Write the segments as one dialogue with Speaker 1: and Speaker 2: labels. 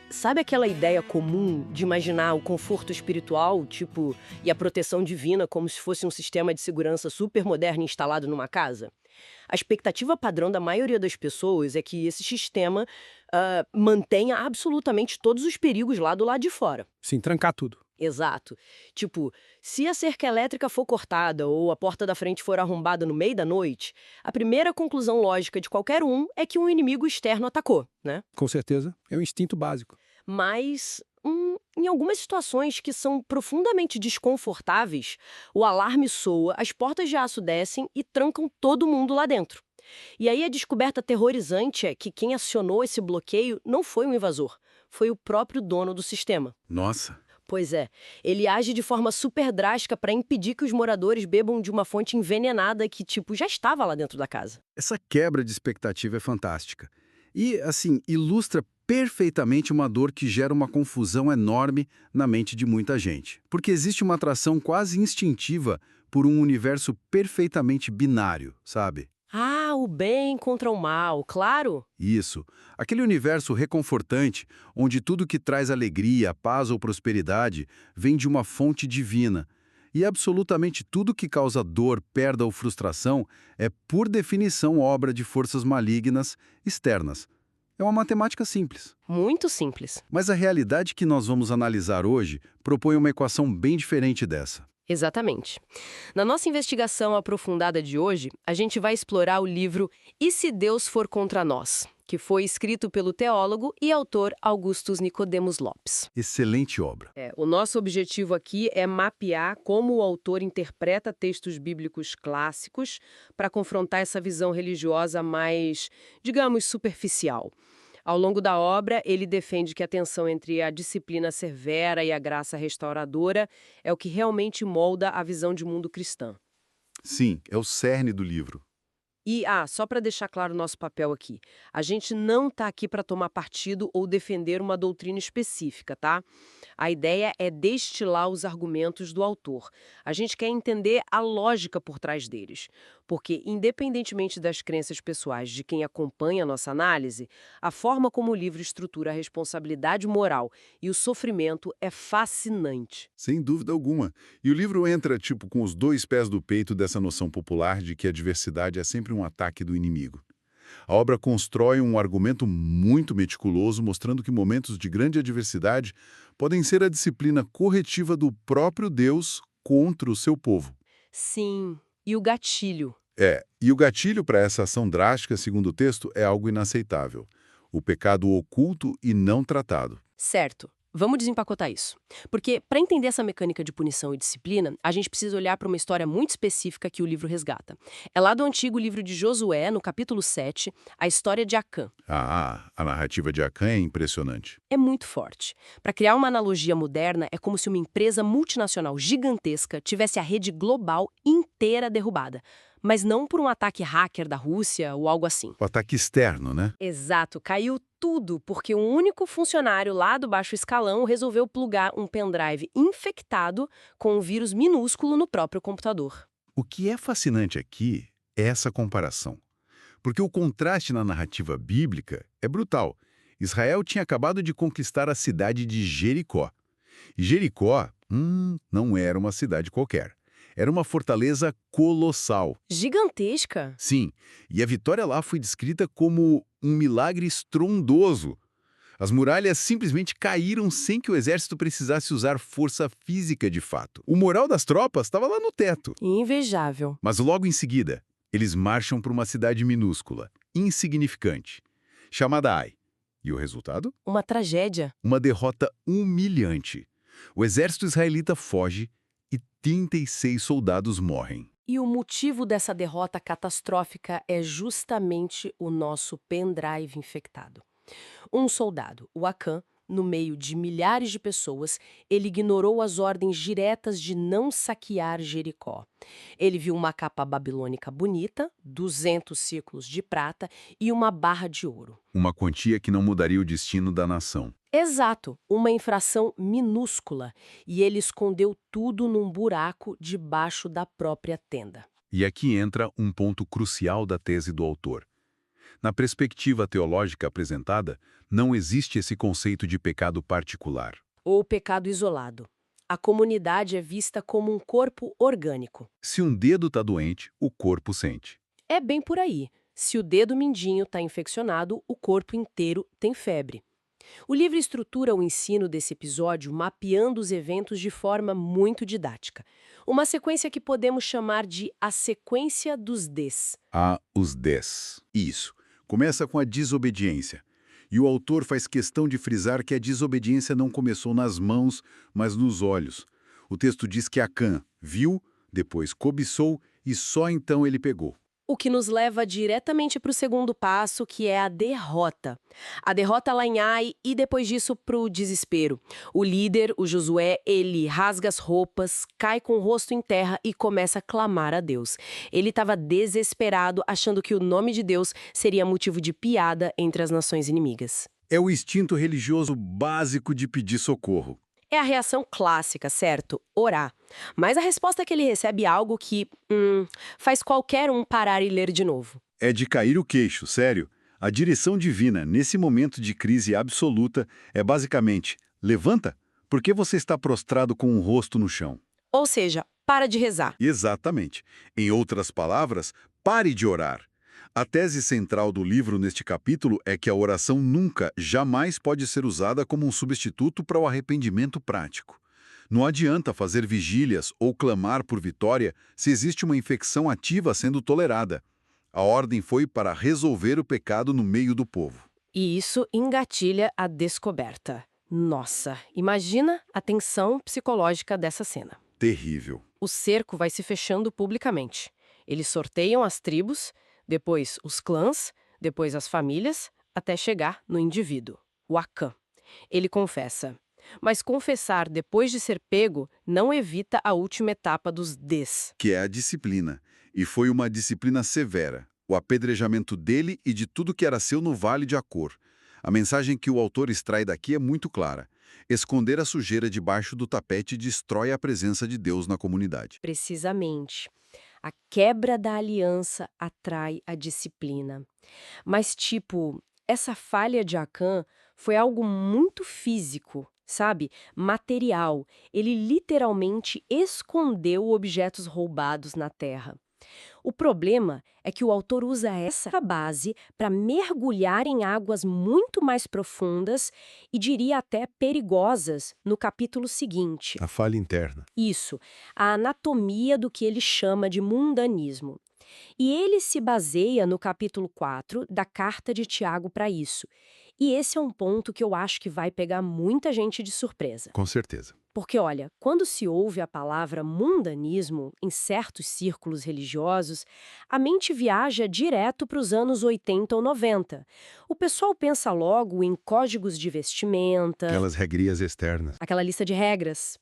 Speaker 1: Sabe aquela ideia comum de imaginar o conforto espiritual, tipo, e a proteção divina como se fosse um sistema de segurança super moderno instalado numa casa? A expectativa padrão da maioria das pessoas é que esse sistema mantenha absolutamente todos os perigos lá do lado de fora.
Speaker 2: Sim, trancar tudo.
Speaker 1: Exato. Tipo, se a cerca elétrica for cortada ou a porta da frente for arrombada no meio da noite, a primeira conclusão lógica de qualquer um é que um inimigo externo atacou, né?
Speaker 2: Com certeza, é um instinto básico.
Speaker 1: Mas, em algumas situações que são profundamente desconfortáveis, o alarme soa, as portas de aço descem e trancam todo mundo lá dentro. E aí a descoberta aterrorizante é que quem acionou esse bloqueio não foi um invasor, foi o próprio dono do sistema.
Speaker 3: Nossa,
Speaker 1: Pois é, ele age de forma super drástica para impedir que os moradores bebam de uma fonte envenenada que, tipo, já estava lá dentro da casa.
Speaker 3: essa quebra de expectativa é fantástica. E, assim, ilustra perfeitamente uma dor que gera uma confusão enorme na mente de muita gente. Porque existe uma atração quase instintiva por um universo perfeitamente binário, sabe?
Speaker 1: Ah, o bem contra o mal, claro.
Speaker 3: Isso. Aquele universo reconfortante, onde tudo que traz alegria, paz ou prosperidade vem de uma fonte divina. E absolutamente tudo que causa dor, perda ou frustração é, por definição, obra de forças malignas externas. É uma matemática simples.
Speaker 1: Muito simples.
Speaker 3: Mas a realidade que nós vamos analisar hoje propõe uma equação bem diferente dessa.
Speaker 1: Exatamente. Na nossa investigação aprofundada de hoje, a gente vai explorar o livro E se Deus for contra nós?, que foi escrito pelo teólogo e autor Augustus Nicodemos Lopes.
Speaker 3: Excelente obra.
Speaker 1: O nosso objetivo aqui é mapear como o autor interpreta textos bíblicos clássicos para confrontar essa visão religiosa mais, digamos, superficial. Ao longo da obra, ele defende que a tensão entre a disciplina severa e a graça restauradora é o que realmente molda a visão de mundo cristã.
Speaker 3: Sim, é o cerne do livro.
Speaker 1: E, só para deixar claro o nosso papel aqui, a gente não está aqui para tomar partido ou defender uma doutrina específica, tá? A ideia é destilar os argumentos do autor. A gente quer entender a lógica por trás deles. Porque, independentemente das crenças pessoais de quem acompanha a nossa análise, a forma como o livro estrutura a responsabilidade moral e o sofrimento é fascinante.
Speaker 3: Sem dúvida alguma. E o livro entra, tipo, com os dois pés do peito dessa noção popular de que a diversidade é sempre um ataque do inimigo. A obra constrói um argumento muito meticuloso, mostrando que momentos de grande adversidade podem ser a disciplina corretiva do próprio Deus contra o seu povo.
Speaker 1: Sim, e o gatilho.
Speaker 3: E o gatilho para essa ação drástica, segundo o texto, é algo inaceitável. O pecado oculto e não tratado.
Speaker 1: Certo. Vamos desempacotar isso. Porque, para entender essa mecânica de punição e disciplina, a gente precisa olhar para uma história muito específica que o livro resgata. É lá do antigo livro de Josué, no capítulo 7, a história de Acã.
Speaker 3: A narrativa de Acã é impressionante.
Speaker 1: É muito forte. Para criar uma analogia moderna, é como se uma empresa multinacional gigantesca tivesse a rede global inteira derrubada. Mas não por um ataque hacker da Rússia ou algo assim.
Speaker 3: O ataque externo, né?
Speaker 1: Exato, caiu tudo porque um único funcionário lá do baixo escalão resolveu plugar um pendrive infectado com um vírus minúsculo no próprio computador.
Speaker 3: O que é fascinante aqui é essa comparação. Porque o contraste na narrativa bíblica é brutal. Israel tinha acabado de conquistar a cidade de Jericó. E Jericó, não era uma cidade qualquer. Era uma fortaleza colossal.
Speaker 1: Gigantesca?
Speaker 3: Sim, e a vitória lá foi descrita como um milagre estrondoso. As muralhas simplesmente caíram sem que o exército precisasse usar força física de fato. O moral das tropas estava lá no teto.
Speaker 1: Invejável.
Speaker 3: Mas logo em seguida, eles marcham para uma cidade minúscula, insignificante, chamada Ai. E o resultado?
Speaker 1: Uma tragédia.
Speaker 3: Uma derrota humilhante. O exército israelita foge e 36 soldados morrem.
Speaker 1: E o motivo dessa derrota catastrófica é justamente o nosso pendrive infectado. Um soldado, o Acã, no meio de milhares de pessoas, ele ignorou as ordens diretas de não saquear Jericó. Ele viu uma capa babilônica bonita, 200 ciclos de prata e uma barra de ouro.
Speaker 3: Uma quantia que não mudaria o destino da nação.
Speaker 1: Exato, uma infração minúscula, e ele escondeu tudo num buraco debaixo da própria tenda.
Speaker 3: E aqui entra um ponto crucial da tese do autor. Na perspectiva teológica apresentada, não existe esse conceito de pecado particular.
Speaker 1: Ou pecado isolado. A comunidade é vista como um corpo orgânico.
Speaker 3: Se um dedo está doente, o corpo sente.
Speaker 1: É bem por aí. Se o dedo mindinho está infeccionado, o corpo inteiro tem febre. O livro estrutura o ensino desse episódio mapeando os eventos de forma muito didática. Uma sequência que podemos chamar de a sequência dos Ds.
Speaker 3: Os 10. Isso. Começa com a desobediência. E o autor faz questão de frisar que a desobediência não começou nas mãos, mas nos olhos. O texto diz que Acã viu, depois cobiçou e só então ele pegou.
Speaker 1: O que nos leva diretamente para o segundo passo, que é a derrota. A derrota lá em Ai e depois disso para o desespero. O líder, o Josué, ele rasga as roupas, cai com o rosto em terra e começa a clamar a Deus. Ele estava desesperado, achando que o nome de Deus seria motivo de piada entre as nações inimigas.
Speaker 3: É o instinto religioso básico de pedir socorro.
Speaker 1: É a reação clássica, certo? Orar. Mas a resposta que ele recebe é algo que, faz qualquer um parar e ler de novo.
Speaker 3: É de cair o queixo, sério. A direção divina, nesse momento de crise absoluta, é basicamente: levanta, porque você está prostrado com o rosto no chão.
Speaker 1: Ou seja, para de rezar.
Speaker 3: Exatamente. Em outras palavras, pare de orar. A tese central do livro neste capítulo é que a oração nunca, jamais pode ser usada como um substituto para o arrependimento prático. Não adianta fazer vigílias ou clamar por vitória se existe uma infecção ativa sendo tolerada. A ordem foi para resolver o pecado no meio do povo.
Speaker 1: E isso engatilha a descoberta. Nossa, imagina a tensão psicológica dessa cena.
Speaker 3: Terrível.
Speaker 1: O cerco vai se fechando publicamente. Eles sorteiam as tribos, depois os clãs, depois as famílias, até chegar no indivíduo, o Acã. Ele confessa. Mas confessar depois de ser pego não evita a última etapa dos Ds.
Speaker 3: Que é a disciplina. E foi uma disciplina severa. O apedrejamento dele e de tudo que era seu no Vale de Acor. A mensagem que o autor extrai daqui é muito clara. Esconder a sujeira debaixo do tapete destrói a presença de Deus na comunidade.
Speaker 1: Precisamente. A quebra da aliança atrai a disciplina. Mas, essa falha de Acã foi algo muito físico, sabe? Material. Ele literalmente escondeu objetos roubados na terra. O problema é que o autor usa essa base para mergulhar em águas muito mais profundas e diria até perigosas no capítulo seguinte.
Speaker 3: A falha interna.
Speaker 1: Isso, a anatomia do que ele chama de mundanismo. E ele se baseia no capítulo 4 da carta de Tiago para isso. E esse é um ponto que eu acho que vai pegar muita gente de surpresa.
Speaker 3: Com certeza.
Speaker 1: Porque, olha, quando se ouve a palavra mundanismo em certos círculos religiosos, a mente viaja direto para os anos 80 ou 90. O pessoal pensa logo em códigos de vestimenta,
Speaker 3: Aquelas regrias externas.
Speaker 1: aquela lista de regras.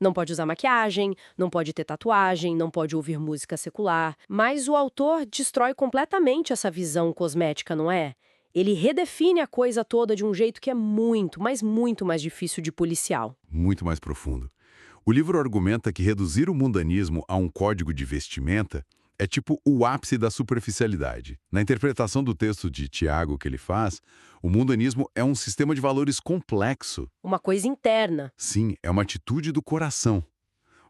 Speaker 1: Não pode usar maquiagem, não pode ter tatuagem, não pode ouvir música secular. Mas o autor destrói completamente essa visão cosmética, não é? Ele redefine a coisa toda de um jeito que é muito, mas muito mais difícil de policial.
Speaker 3: Muito mais profundo. O livro argumenta que reduzir o mundanismo a um código de vestimenta é tipo o ápice da superficialidade. Na interpretação do texto de Tiago que ele faz, o mundanismo é um sistema de valores complexo.
Speaker 1: Uma coisa interna.
Speaker 3: Sim, é uma atitude do coração.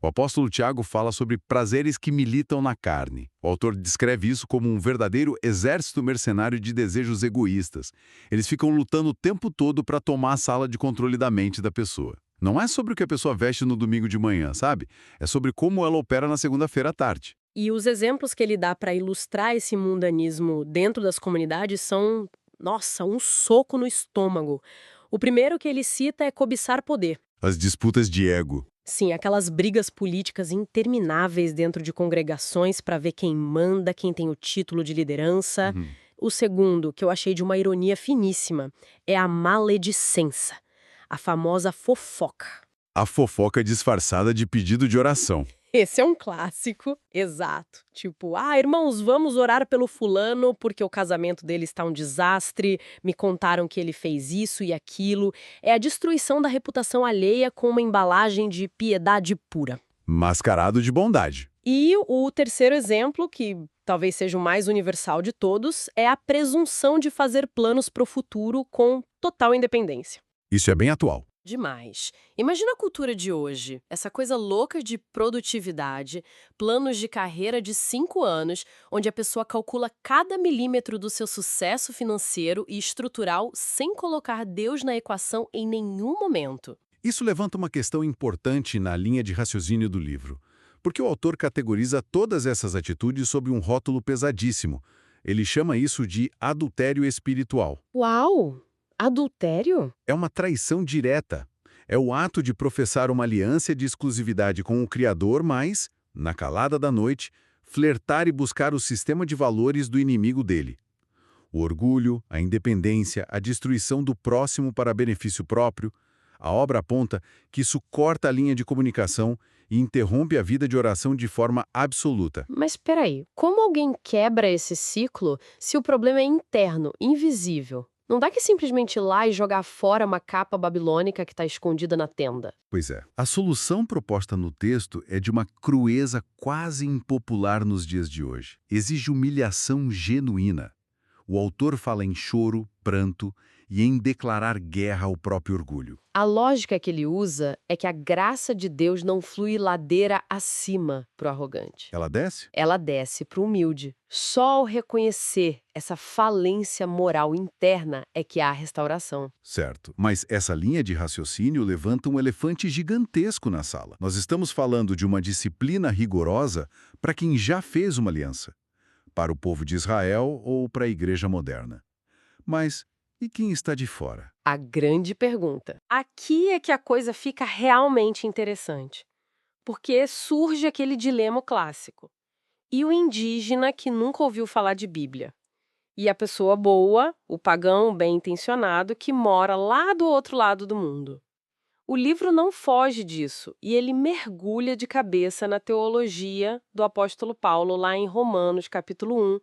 Speaker 3: O apóstolo Tiago fala sobre prazeres que militam na carne. O autor descreve isso como um verdadeiro exército mercenário de desejos egoístas. Eles ficam lutando o tempo todo para tomar a sala de controle da mente da pessoa. Não é sobre o que a pessoa veste no domingo de manhã, sabe? É sobre como ela opera na segunda-feira à tarde.
Speaker 1: E os exemplos que ele dá para ilustrar esse mundanismo dentro das comunidades são, nossa, um soco no estômago. O primeiro que ele cita é cobiçar poder.
Speaker 3: As disputas de ego.
Speaker 1: Sim, aquelas brigas políticas intermináveis dentro de congregações para ver quem manda, quem tem o título de liderança. O segundo, que eu achei de uma ironia finíssima, é a maledicência, a famosa fofoca.
Speaker 3: A fofoca disfarçada de pedido de oração.
Speaker 1: Esse é um clássico, exato. Irmãos, vamos orar pelo fulano porque o casamento dele está um desastre, me contaram que ele fez isso e aquilo. É a destruição da reputação alheia com uma embalagem de piedade pura.
Speaker 3: Mascarado de bondade.
Speaker 1: E o terceiro exemplo, que talvez seja o mais universal de todos, é a presunção de fazer planos para o futuro com total independência.
Speaker 3: Isso é bem atual.
Speaker 1: Demais. Imagina a cultura de hoje, essa coisa louca de produtividade, planos de carreira de 5 anos, onde a pessoa calcula cada milímetro do seu sucesso financeiro e estrutural sem colocar Deus na equação em nenhum momento.
Speaker 3: Isso levanta uma questão importante na linha de raciocínio do livro, porque o autor categoriza todas essas atitudes sob um rótulo pesadíssimo. Ele chama isso de adultério espiritual.
Speaker 1: Uau! Adultério?
Speaker 3: É uma traição direta. É o ato de professar uma aliança de exclusividade com o Criador, mas, na calada da noite, flertar e buscar o sistema de valores do inimigo dele. O orgulho, a independência, a destruição do próximo para benefício próprio. A obra aponta que isso corta a linha de comunicação e interrompe a vida de oração de forma absoluta.
Speaker 1: Mas peraí, como alguém quebra esse ciclo se o problema é interno, invisível? Não dá que simplesmente ir lá e jogar fora uma capa babilônica que está escondida na tenda.
Speaker 3: Pois é. A solução proposta no texto é de uma crueza quase impopular nos dias de hoje. Exige humilhação genuína. O autor fala em choro, pranto e em declarar guerra ao próprio orgulho.
Speaker 1: A lógica que ele usa é que a graça de Deus não flui ladeira acima para o arrogante.
Speaker 3: Ela desce?
Speaker 1: Ela desce para o humilde. Só ao reconhecer essa falência moral interna é que há restauração.
Speaker 3: Certo. Mas essa linha de raciocínio levanta um elefante gigantesco na sala. Nós estamos falando de uma disciplina rigorosa para quem já fez uma aliança. Para o povo de Israel ou para a igreja moderna. Mas e quem está de fora?
Speaker 1: A grande pergunta. Aqui é que a coisa fica realmente interessante. Porque surge aquele dilema clássico. E o indígena que nunca ouviu falar de Bíblia? E a pessoa boa, o pagão bem-intencionado, que mora lá do outro lado do mundo? O livro não foge disso, e ele mergulha de cabeça na teologia do apóstolo Paulo, lá em Romanos, capítulo 1,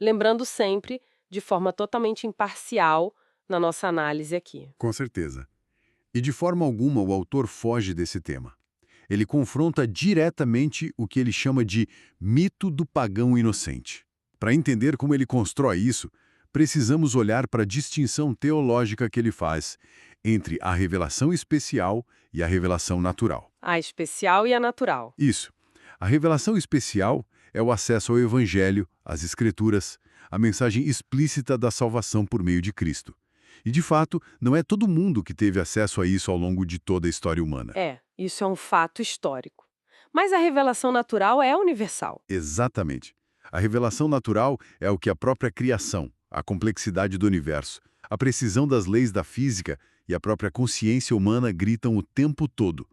Speaker 1: lembrando sempre, de forma totalmente imparcial, na nossa análise aqui.
Speaker 3: Com certeza. E de forma alguma o autor foge desse tema. Ele confronta diretamente o que ele chama de mito do pagão inocente. Para entender como ele constrói isso, precisamos olhar para a distinção teológica que ele faz entre a revelação especial e a revelação natural.
Speaker 1: A especial e a natural.
Speaker 3: Isso. A revelação especial é o acesso ao Evangelho, às Escrituras, a mensagem explícita da salvação por meio de Cristo. E, de fato, não é todo mundo que teve acesso a isso ao longo de toda a história humana.
Speaker 1: Isso é um fato histórico. Mas a revelação natural é universal.
Speaker 3: Exatamente. A revelação natural é o que a própria criação, a complexidade do universo, a precisão das leis da física e a própria consciência humana gritam o tempo todo.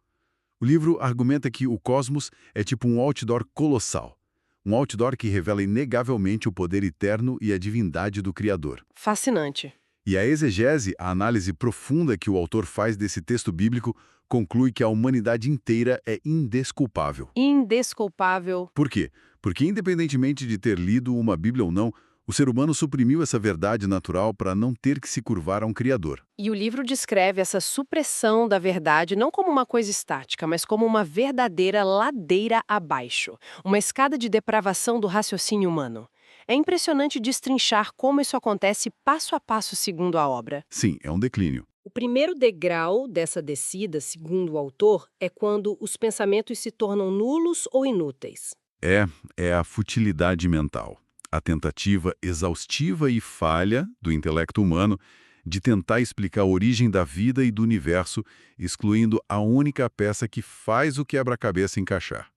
Speaker 3: O livro argumenta que o cosmos é tipo um outdoor colossal. Um outdoor que revela inegavelmente o poder eterno e a divindade do Criador.
Speaker 1: Fascinante.
Speaker 3: E a exegese, a análise profunda que o autor faz desse texto bíblico, conclui que a humanidade inteira é indesculpável.
Speaker 1: Indesculpável.
Speaker 3: Por quê? Porque, independentemente de ter lido uma Bíblia ou não, o ser humano suprimiu essa verdade natural para não ter que se curvar a um Criador.
Speaker 1: E o livro descreve essa supressão da verdade não como uma coisa estática, mas como uma verdadeira ladeira abaixo, uma escada de depravação do raciocínio humano. É impressionante destrinchar como isso acontece passo a passo segundo a obra.
Speaker 3: Sim, é um declínio.
Speaker 1: O primeiro degrau dessa descida, segundo o autor, é quando os pensamentos se tornam nulos ou inúteis.
Speaker 3: É a futilidade mental. A tentativa exaustiva e falha do intelecto humano de tentar explicar a origem da vida e do universo, excluindo a única peça que faz o quebra-cabeça encaixar: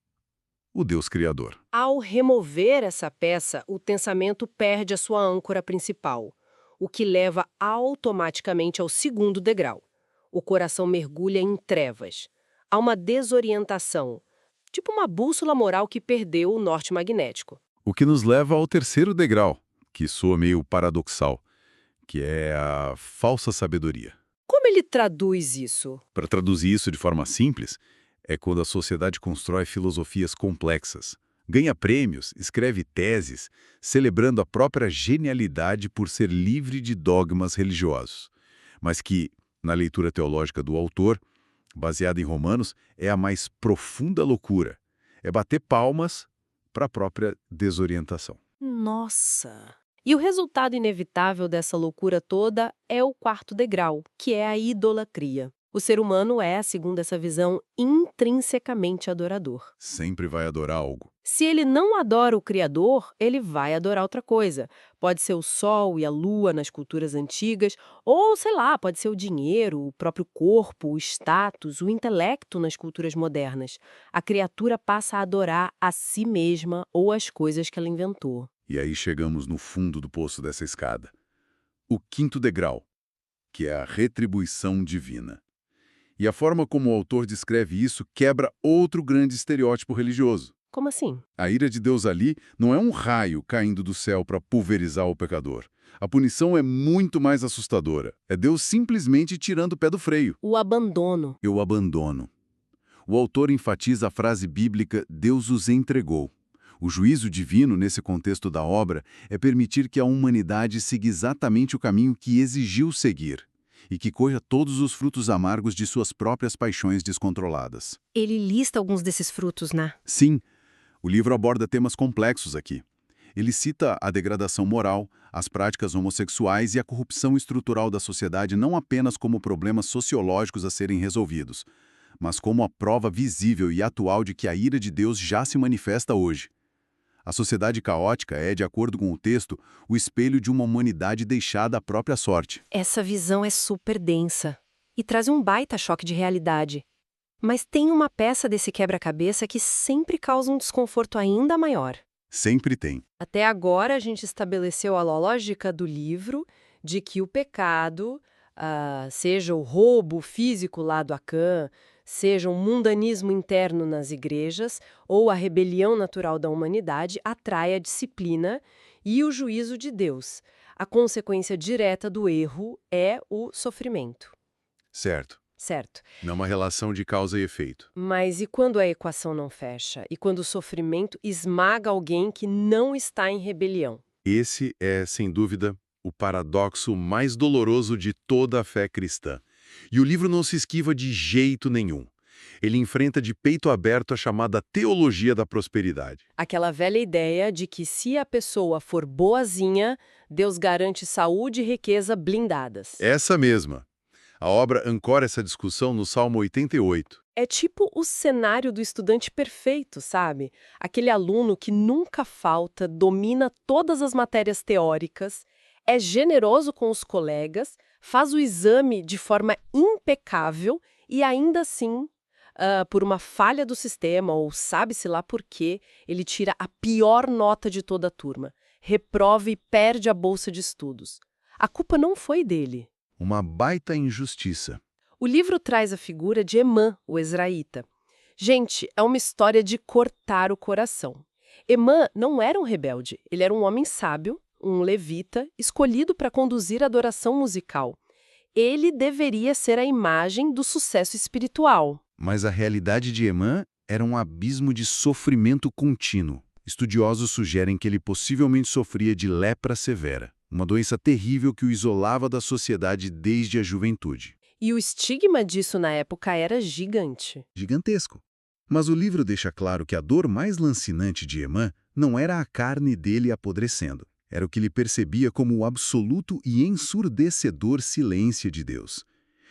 Speaker 3: o Deus Criador.
Speaker 1: Ao remover essa peça, o pensamento perde a sua âncora principal, o que leva automaticamente ao segundo degrau. O coração mergulha em trevas. Há uma desorientação, tipo uma bússola moral que perdeu o norte magnético.
Speaker 3: O que nos leva ao terceiro degrau, que soa meio paradoxal, que é a falsa sabedoria.
Speaker 1: Como ele traduz isso?
Speaker 3: Para traduzir isso de forma simples, é quando a sociedade constrói filosofias complexas, ganha prêmios, escreve teses, celebrando a própria genialidade por ser livre de dogmas religiosos, mas que, na leitura teológica do autor, baseada em Romanos, é a mais profunda loucura. É bater palmas para a própria desorientação.
Speaker 1: Nossa! E o resultado inevitável dessa loucura toda é o quarto degrau, que é a idolatria. O ser humano é, segundo essa visão, intrinsecamente adorador.
Speaker 3: Sempre vai adorar algo.
Speaker 1: Se ele não adora o Criador, ele vai adorar outra coisa. Pode ser o sol e a lua nas culturas antigas, ou, sei lá, pode ser o dinheiro, o próprio corpo, o status, o intelecto nas culturas modernas. A criatura passa a adorar a si mesma ou as coisas que ela inventou.
Speaker 3: E aí chegamos no fundo do poço dessa escada. O quinto degrau, que é a retribuição divina. E a forma como o autor descreve isso quebra outro grande estereótipo religioso.
Speaker 1: Como assim?
Speaker 3: A ira de Deus ali não é um raio caindo do céu para pulverizar o pecador. A punição é muito mais assustadora. É Deus simplesmente tirando o pé do freio.
Speaker 1: O abandono.
Speaker 3: Eu abandono. O autor enfatiza a frase bíblica "Deus os entregou". O juízo divino, nesse contexto da obra, é permitir que a humanidade siga exatamente o caminho que exigiu seguir e que colha todos os frutos amargos de suas próprias paixões descontroladas.
Speaker 1: Ele lista alguns desses frutos, né?
Speaker 3: Sim, o livro aborda temas complexos aqui. Ele cita a degradação moral, as práticas homossexuais e a corrupção estrutural da sociedade não apenas como problemas sociológicos a serem resolvidos, mas como a prova visível e atual de que a ira de Deus já se manifesta hoje. A sociedade caótica é, de acordo com o texto, o espelho de uma humanidade deixada à própria sorte.
Speaker 1: Essa visão é super densa e traz um baita choque de realidade. Mas tem uma peça desse quebra-cabeça que sempre causa um desconforto ainda maior.
Speaker 3: Sempre tem.
Speaker 1: Até agora a gente estabeleceu a lógica do livro de que o pecado, seja o roubo físico lá do Acã, seja um mundanismo interno nas igrejas ou a rebelião natural da humanidade, atrai a disciplina e o juízo de Deus. A consequência direta do erro é o sofrimento.
Speaker 3: Certo.
Speaker 1: Certo.
Speaker 3: Não uma relação de causa e efeito.
Speaker 1: Mas e quando a equação não fecha? E quando o sofrimento esmaga alguém que não está em rebelião?
Speaker 3: Esse é, sem dúvida, o paradoxo mais doloroso de toda a fé cristã. E o livro não se esquiva de jeito nenhum. Ele enfrenta de peito aberto a chamada teologia da prosperidade.
Speaker 1: Aquela velha ideia de que se a pessoa for boazinha, Deus garante saúde e riqueza blindadas.
Speaker 3: Essa mesma. A obra ancora essa discussão no Salmo 88.
Speaker 1: É tipo o cenário do estudante perfeito, sabe? Aquele aluno que nunca falta, domina todas as matérias teóricas, é generoso com os colegas, faz o exame de forma impecável e ainda assim, por uma falha do sistema ou sabe-se lá por quê, ele tira a pior nota de toda a turma, reprova e perde a bolsa de estudos. A culpa não foi dele.
Speaker 3: Uma baita injustiça.
Speaker 1: O livro traz a figura de Emã, o Ezraíta. Gente, é uma história de cortar o coração. Emã não era um rebelde, ele era um homem sábio, um levita, escolhido para conduzir a adoração musical. Ele deveria ser a imagem do sucesso espiritual.
Speaker 3: Mas a realidade de Emã era um abismo de sofrimento contínuo. Estudiosos sugerem que ele possivelmente sofria de lepra severa, uma doença terrível que o isolava da sociedade desde a juventude.
Speaker 1: E o estigma disso na época era gigante.
Speaker 3: Gigantesco. Mas o livro deixa claro que a dor mais lancinante de Emã não era a carne dele apodrecendo. Era o que ele percebia como o absoluto e ensurdecedor silêncio de Deus.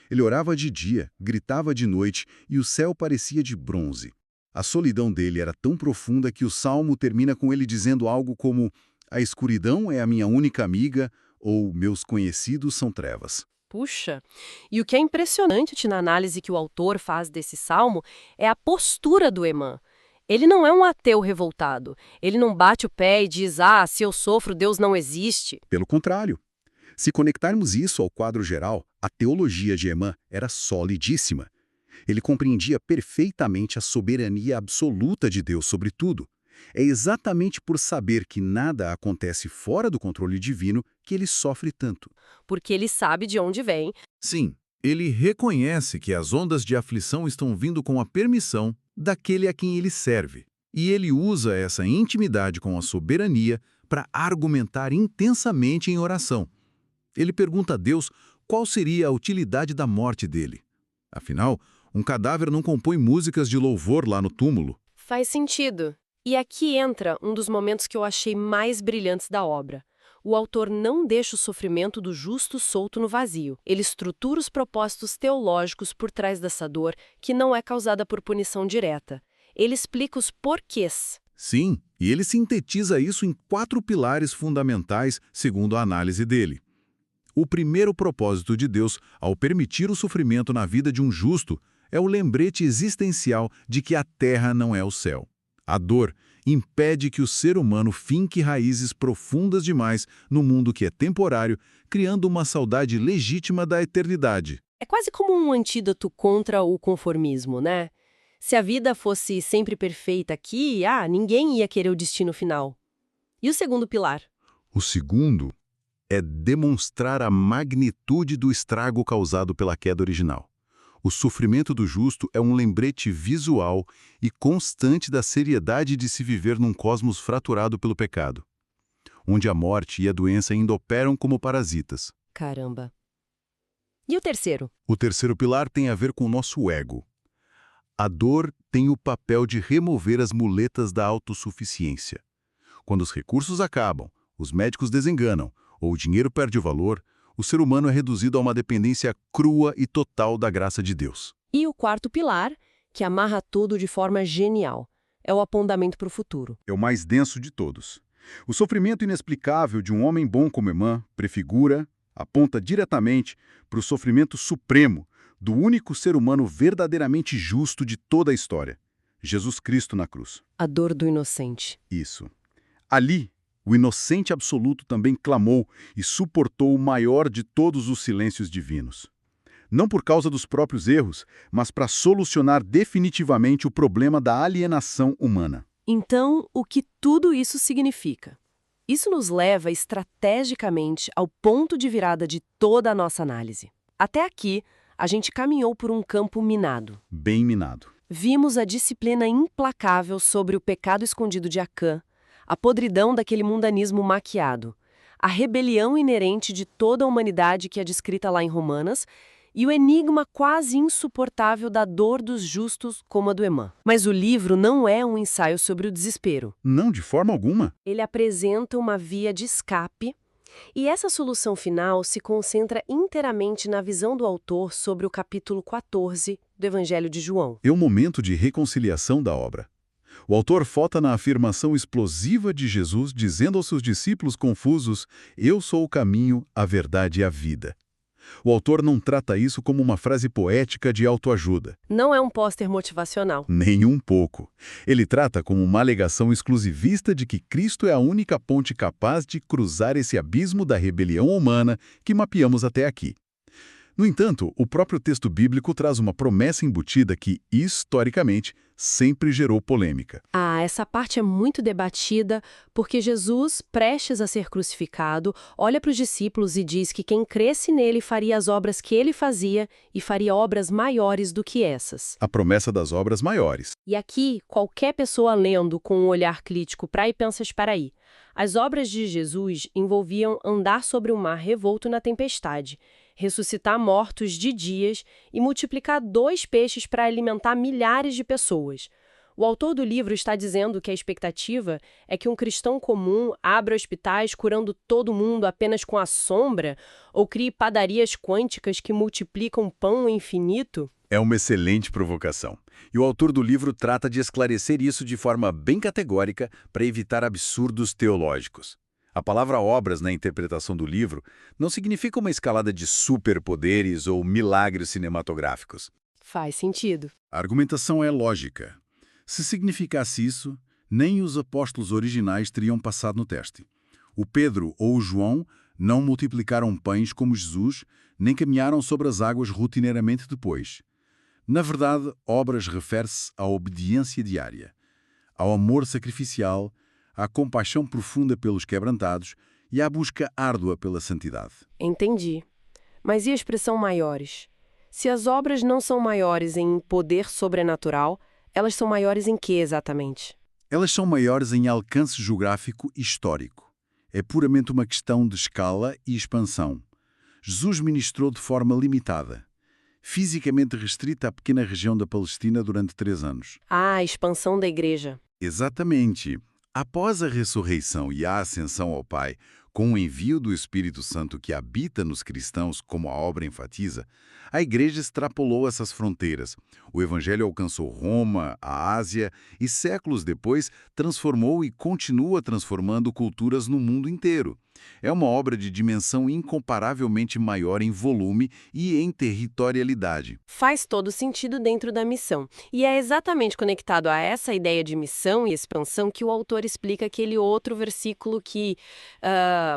Speaker 3: Ele orava de dia, gritava de noite e o céu parecia de bronze. A solidão dele era tão profunda que o salmo termina com ele dizendo algo como "A escuridão é a minha única amiga" ou "Meus conhecidos são trevas".
Speaker 1: Puxa! E o que é impressionante na análise que o autor faz desse salmo é a postura do Emã. Ele não é um ateu revoltado. Ele não bate o pé e diz, se eu sofro, Deus não existe.
Speaker 3: Pelo contrário. Se conectarmos isso ao quadro geral, a teologia de Emã era solidíssima. Ele compreendia perfeitamente a soberania absoluta de Deus sobre tudo. É exatamente por saber que nada acontece fora do controle divino que ele sofre tanto.
Speaker 1: Porque ele sabe de onde vem.
Speaker 3: Sim, ele reconhece que as ondas de aflição estão vindo com a permissão daquele a quem ele serve. E ele usa essa intimidade com a soberania para argumentar intensamente em oração. Ele pergunta a Deus qual seria a utilidade da morte dele. Afinal, um cadáver não compõe músicas de louvor lá no túmulo.
Speaker 1: Faz sentido. E aqui entra um dos momentos que eu achei mais brilhantes da obra. O autor não deixa o sofrimento do justo solto no vazio. Ele estrutura os propósitos teológicos por trás dessa dor, que não é causada por punição direta. Ele explica os porquês.
Speaker 3: Sim, e ele sintetiza isso em 4 pilares fundamentais, segundo a análise dele. O primeiro propósito de Deus, ao permitir o sofrimento na vida de um justo, é o lembrete existencial de que a terra não é o céu. A dor impede que o ser humano finque raízes profundas demais no mundo que é temporário, criando uma saudade legítima da eternidade.
Speaker 1: É quase como um antídoto contra o conformismo, né? Se a vida fosse sempre perfeita aqui, ninguém ia querer o destino final. E o segundo pilar?
Speaker 3: O segundo é demonstrar a magnitude do estrago causado pela queda original. O sofrimento do justo é um lembrete visual e constante da seriedade de se viver num cosmos fraturado pelo pecado, onde a morte e a doença ainda operam como parasitas.
Speaker 1: Caramba. E o terceiro?
Speaker 3: O terceiro pilar tem a ver com o nosso ego. A dor tem o papel de remover as muletas da autossuficiência. Quando os recursos acabam, os médicos desenganam, ou o dinheiro perde o valor, o ser humano é reduzido a uma dependência crua e total da graça de Deus.
Speaker 1: E o quarto pilar, que amarra tudo de forma genial, é o apontamento para o futuro.
Speaker 3: É o mais denso de todos. O sofrimento inexplicável de um homem bom como Emã prefigura, aponta diretamente para o sofrimento supremo do único ser humano verdadeiramente justo de toda a história, Jesus Cristo na cruz.
Speaker 1: A dor do inocente.
Speaker 3: Isso. Ali, o inocente absoluto também clamou e suportou o maior de todos os silêncios divinos. Não por causa dos próprios erros, mas para solucionar definitivamente o problema da alienação humana.
Speaker 1: Então, o que tudo isso significa? Isso nos leva estrategicamente ao ponto de virada de toda a nossa análise. Até aqui, a gente caminhou por um campo minado.
Speaker 3: Bem minado.
Speaker 1: Vimos a disciplina implacável sobre o pecado escondido de Acã, a podridão daquele mundanismo maquiado, a rebelião inerente de toda a humanidade que é descrita lá em Romanas e o enigma quase insuportável da dor dos justos como a do Emã. Mas o livro não é um ensaio sobre o desespero.
Speaker 3: Não, de forma alguma.
Speaker 1: Ele apresenta uma via de escape e essa solução final se concentra inteiramente na visão do autor sobre o capítulo 14 do Evangelho de João.
Speaker 3: É o momento de reconciliação da obra. O autor foca na afirmação explosiva de Jesus, dizendo aos seus discípulos confusos: "Eu sou o caminho, a verdade e a vida." O autor não trata isso como uma frase poética de autoajuda.
Speaker 1: Não é um pôster motivacional.
Speaker 3: Nem um pouco. Ele trata como uma alegação exclusivista de que Cristo é a única ponte capaz de cruzar esse abismo da rebelião humana que mapeamos até aqui. No entanto, o próprio texto bíblico traz uma promessa embutida que, historicamente, sempre gerou polêmica.
Speaker 1: Essa parte é muito debatida porque Jesus, prestes a ser crucificado, olha para os discípulos e diz que quem cresce nele faria as obras que ele fazia e faria obras maiores do que essas.
Speaker 3: A promessa das obras maiores.
Speaker 1: E aqui, qualquer pessoa lendo com um olhar crítico para e pensa, espera aí. As obras de Jesus envolviam andar sobre o mar revolto na tempestade, ressuscitar mortos de dias e multiplicar 2 peixes para alimentar milhares de pessoas. O autor do livro está dizendo que a expectativa é que um cristão comum abra hospitais curando todo mundo apenas com a sombra ou crie padarias quânticas que multiplicam pão infinito?
Speaker 3: É uma excelente provocação. E o autor do livro trata de esclarecer isso de forma bem categórica para evitar absurdos teológicos. A palavra obras na interpretação do livro não significa uma escalada de superpoderes ou milagres cinematográficos.
Speaker 1: Faz sentido.
Speaker 3: A argumentação é lógica. Se significasse isso, nem os apóstolos originais teriam passado no teste. O Pedro ou o João não multiplicaram pães como Jesus, nem caminharam sobre as águas rotineiramente depois. Na verdade, obras refere-se à obediência diária, ao amor sacrificial, à compaixão profunda pelos quebrantados e à busca árdua pela santidade.
Speaker 1: Entendi. Mas e a expressão maiores? Se as obras não são maiores em poder sobrenatural, elas são maiores em que exatamente?
Speaker 3: Elas são maiores em alcance geográfico e histórico. É puramente uma questão de escala e expansão. Jesus ministrou de forma limitada, fisicamente restrita à pequena região da Palestina durante 3 anos.
Speaker 1: A expansão da igreja.
Speaker 3: Exatamente. Após a ressurreição e a ascensão ao Pai, com o envio do Espírito Santo que habita nos cristãos, como a obra enfatiza, a Igreja extrapolou essas fronteiras. O Evangelho alcançou Roma, a Ásia e, séculos depois, transformou e continua transformando culturas no mundo inteiro. É uma obra de dimensão incomparavelmente maior em volume e em territorialidade.
Speaker 1: Faz todo sentido dentro da missão. E é exatamente conectado a essa ideia de missão e expansão que o autor explica aquele outro versículo que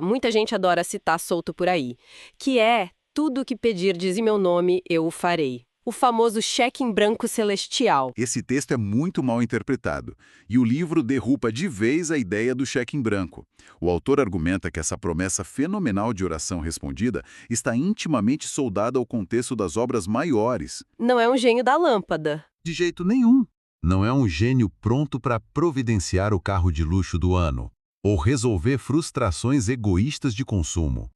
Speaker 1: muita gente adora citar solto por aí, que é: tudo o que pedirdes em meu nome, eu o farei. O famoso cheque em branco celestial.
Speaker 3: Esse texto é muito mal interpretado, e o livro derruba de vez a ideia do cheque em branco. O autor argumenta que essa promessa fenomenal de oração respondida está intimamente soldada ao contexto das obras maiores.
Speaker 1: Não é um gênio da lâmpada.
Speaker 3: De jeito nenhum. Não é um gênio pronto para providenciar o carro de luxo do ano, ou resolver frustrações egoístas de consumo.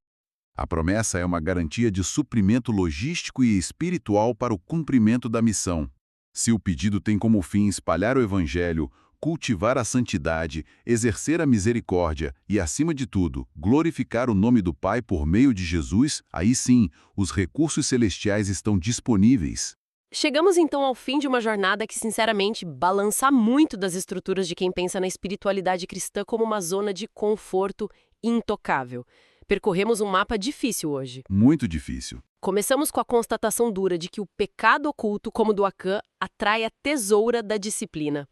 Speaker 3: A promessa é uma garantia de suprimento logístico e espiritual para o cumprimento da missão. Se o pedido tem como fim espalhar o Evangelho, cultivar a santidade, exercer a misericórdia e, acima de tudo, glorificar o nome do Pai por meio de Jesus, aí sim, os recursos celestiais estão disponíveis.
Speaker 1: Chegamos então ao fim de uma jornada que, sinceramente, balança muito das estruturas de quem pensa na espiritualidade cristã como uma zona de conforto intocável. Percorremos um mapa difícil hoje.
Speaker 3: Muito difícil.
Speaker 1: Começamos com a constatação dura de que o pecado oculto, como do Acã, atrai a tesoura da disciplina.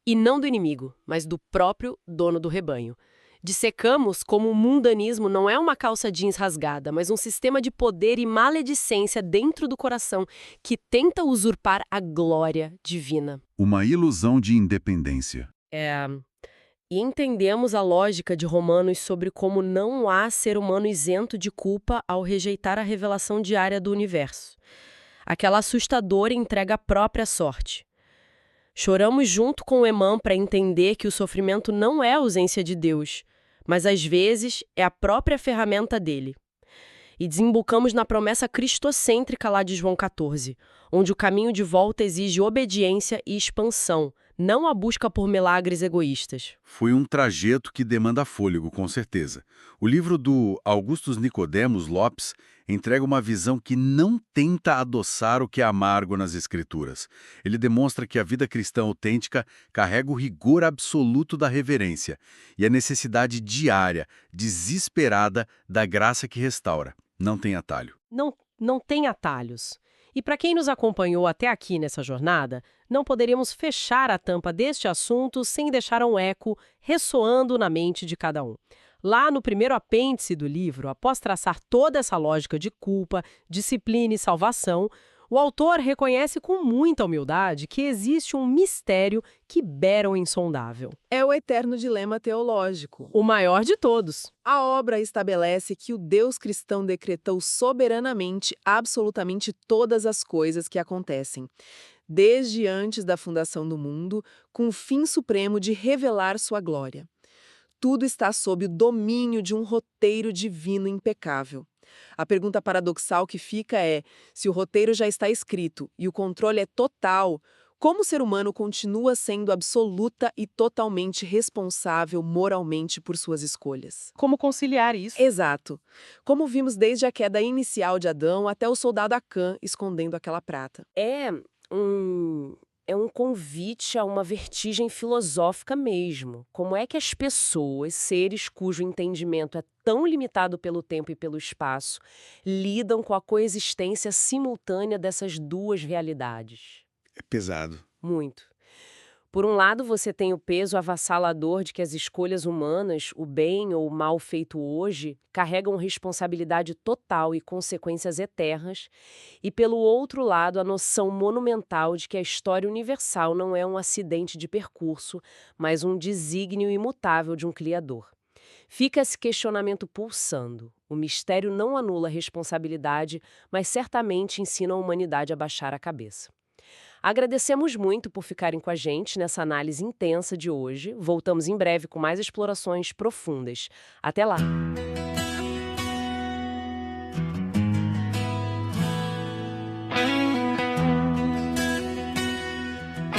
Speaker 1: E não do inimigo, mas do próprio dono do rebanho. Dissecamos como o mundanismo não é uma calça jeans rasgada, mas um sistema de poder e maledicência dentro do coração que tenta usurpar a glória divina.
Speaker 3: Uma ilusão de independência.
Speaker 1: E entendemos a lógica de Romanos sobre como não há ser humano isento de culpa ao rejeitar a revelação diária do universo. Aquela assustadora entrega à própria sorte. Choramos junto com o Emã para entender que o sofrimento não é a ausência de Deus, mas às vezes é a própria ferramenta dele. E desembocamos na promessa cristocêntrica lá de João 14, onde o caminho de volta exige obediência e expansão, não a busca por milagres egoístas.
Speaker 3: Foi um trajeto que demanda fôlego, com certeza. O livro do Augustus Nicodemos Lopes entrega uma visão que não tenta adoçar o que é amargo nas Escrituras. Ele demonstra que a vida cristã autêntica carrega o rigor absoluto da reverência e a necessidade diária, desesperada, da graça que restaura. Não tem atalho.
Speaker 1: Não tem atalhos. E para quem nos acompanhou até aqui nessa jornada, não poderíamos fechar a tampa deste assunto sem deixar um eco ressoando na mente de cada um. Lá no primeiro apêndice do livro, após traçar toda essa lógica de culpa, disciplina e salvação, o autor reconhece com muita humildade que existe um mistério que beira o insondável.
Speaker 4: É o eterno dilema teológico.
Speaker 1: O maior de todos.
Speaker 4: A obra estabelece que o Deus cristão decretou soberanamente absolutamente todas as coisas que acontecem, desde antes da fundação do mundo, com o fim supremo de revelar sua glória. Tudo está sob o domínio de um roteiro divino impecável. A pergunta paradoxal que fica é: se o roteiro já está escrito e o controle é total, como o ser humano continua sendo absoluta e totalmente responsável moralmente por suas escolhas?
Speaker 1: Como conciliar isso?
Speaker 4: Exato. Como vimos desde a queda inicial de Adão até o soldado Acã escondendo aquela prata.
Speaker 1: É um convite a uma vertigem filosófica mesmo. Como é que as pessoas, seres cujo entendimento é tão limitado pelo tempo e pelo espaço, lidam com a coexistência simultânea dessas duas realidades?
Speaker 3: É pesado.
Speaker 1: Muito. Por um lado, você tem o peso avassalador de que as escolhas humanas, o bem ou o mal feito hoje, carregam responsabilidade total e consequências eternas, e pelo outro lado, a noção monumental de que a história universal não é um acidente de percurso, mas um desígnio imutável de um Criador. Fica esse questionamento pulsando. O mistério não anula a responsabilidade, mas certamente ensina a humanidade a baixar a cabeça. Agradecemos muito por ficarem com a gente nessa análise intensa de hoje. Voltamos em breve com mais explorações profundas. Até lá!